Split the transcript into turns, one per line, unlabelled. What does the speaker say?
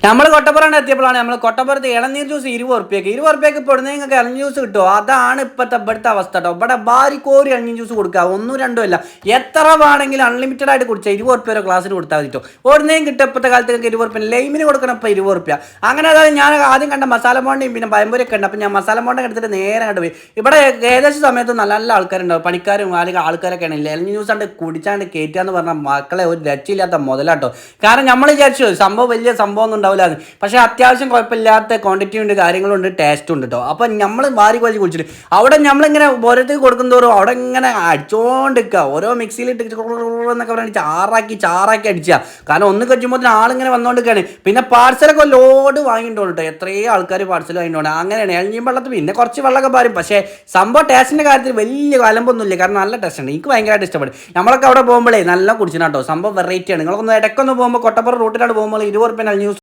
നമ്മൾ കൊട്ടപ്പുറമാണ് എത്തിയപ്പോഴാണ് നമ്മൾ കൊട്ടപ്പുറത്ത് ഇളനീർ ജ്യൂസ് 20 റുപ്യക്ക് പെടുന്ന നിങ്ങൾക്ക് ഇളനീർ ജ്യൂസ് കിട്ടുമോ? അതാണ് ഇവിടുത്തെ അവസ്ഥ കേട്ടോ. ഇവിടെ ഭാരിക്കോരി ഇളനീർ ജ്യൂസ് കൊടുക്കുക, ഒന്നും രണ്ടും അല്ല, എത്ര വേണമെങ്കിലും അൺലിമിറ്റഡ് ആയിട്ട് കുടിച്ചാൽ 20 റുപ്യ ക്ലാസ്സിന് കൊടുത്താൽ മതിട്ടോ. ഓടുന്നേയും കിട്ടും. ഇപ്പോഴത്തെ കാലത്ത് നിങ്ങൾക്ക് 20 റുപ്യ ലൈമിന് കൊടുക്കണം. ഇപ്പോൾ 20 റുപ്യ. അങ്ങനെ അതായത് ഞാൻ ആദ്യം കണ്ട മസാല ബോണ്ടയും പിന്നെ പയമ്പൊരിയൊക്കെ ഉണ്ട്. അപ്പം ഞാൻ മസാല ബോണ്ട എടുത്തിട്ട് നേരെ അങ്ങോട്ട് പോയി. ഇവിടെ ഏകദേശം സമയത്ത് നല്ല നല്ല ആൾക്കാരുണ്ടാവും, പണിക്കാരും അല്ലെങ്കിൽ ആൾക്കാരൊക്കെ ആണ്. ഇളനീർ ജ്യൂസ് കണ്ട് കുടിച്ചാണ്ട് കയറ്റുക എന്ന് പറഞ്ഞാൽ മക്കളെ ഒരു രക്ഷയില്ലാത്ത മുതലാട്ടോ. കാരണം നമ്മൾ വിചാരിച്ചു സംഭവം വലിയ സംഭവം ഒന്നും ഉണ്ടാവില്ല, പക്ഷേ അത്യാവശ്യം കുഴപ്പമില്ലാത്ത ക്വാണ്ടിറ്റി ഉണ്ട്, കാര്യങ്ങളുണ്ട്, ടേസ്റ്റ് ഉണ്ട് കേട്ടോ. അപ്പം നമ്മൾ വാരി വലിച്ച് കുടിച്ചിട്ട് അവിടെ നമ്മളിങ്ങനെ ഓരോരുത്തർക്ക് കൊടുക്കുന്നതോറും അവിടെ ഇങ്ങനെ അടിച്ചോണ്ടിരിക്കുക, ഓരോ മിക്സിയിലിട്ട് എന്നൊക്കെ പറഞ്ഞാൽ ചാറാക്കി അടിക്കുക. കാരണം ഒന്ന് കഴിയുമ്പോൾ ആളിങ്ങനെ വന്നുകൊണ്ടിരിക്കുകയാണ്. പിന്നെ പാർസലൊക്കെ ലോഡ് വാങ്ങിയിട്ടുണ്ടോ കേട്ടോ, എത്രയോ ആൾക്കാർ പാർസൽ വാങ്ങിയിട്ടുണ്ട്. അങ്ങനെയാണ് ഇളഞ്ഞീൻ വെള്ളത്തിൽ പിന്നെ കുറച്ച് വെള്ളമൊക്കെ പാരും. പക്ഷേ സംഭവം ടേസ്റ്റിൻ്റെ കാര്യത്തിൽ വലിയ അലമ്പൊന്നുമില്ല, കാരണം നല്ല ടേസ്റ്റ് ഉണ്ട്. എനിക്ക് ഭയങ്കരമായിട്ട് ഇഷ്ടപ്പെടും. നമ്മളൊക്കെ അവിടെ പോകുമ്പോഴേ നല്ല കുടിച്ചിട്ടോ. സംഭവം വെറൈറ്റിയാണ്. നിങ്ങളൊന്ന് ഇടയ്ക്കൊന്ന് പോകുമ്പോൾ കൊട്ടപ്പുറം റൂട്ടിലാണ് പോകുമ്പോൾ 20 റുപ്യ ന്യൂസ്